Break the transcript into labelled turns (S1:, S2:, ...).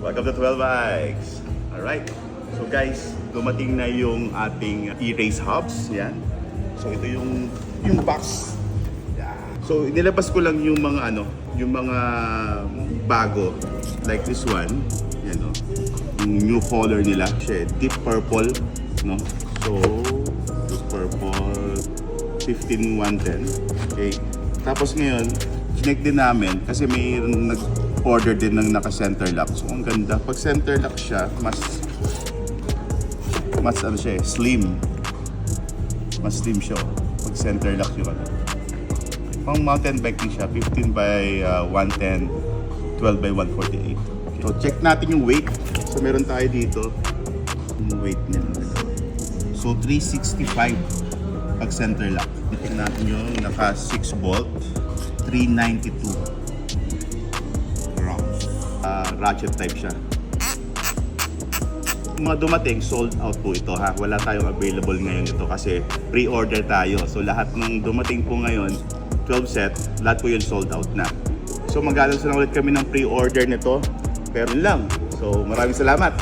S1: Welcome to 12 Bikes. Alright. So guys, dumating na yung ating e-race hubs. Yan. So ito yung box. Yeah. So inilabas ko lang yung mga yung mga bago. Like this one. Yan o. Yung new color nila. Siya, deep purple. No? So, deep purple 15110. Okay. Tapos ngayon, chinek din namin kasi may nag-order din ng naka-center lock. So, ang ganda. Pag center lock siya, mas slim. Mas slim siya. Pag center lock yung Pang mountain bike din siya, 15 by 110, 12 by 148. So, check natin yung weight. So, meron tayo dito. Yung weight nila. So, 365 pag center lock. Tingnan natin yung naka 6 bolt, 392 grams. Ratchet type siya. Yung mga dumating, sold out po ito ha. Wala tayong available ngayon ito kasi pre-order tayo. So lahat ng dumating po ngayon, 12 set, lahat po yun sold out na. So mag-alas na ulit kami ng pre-order nito. Pero yun lang. So maraming salamat.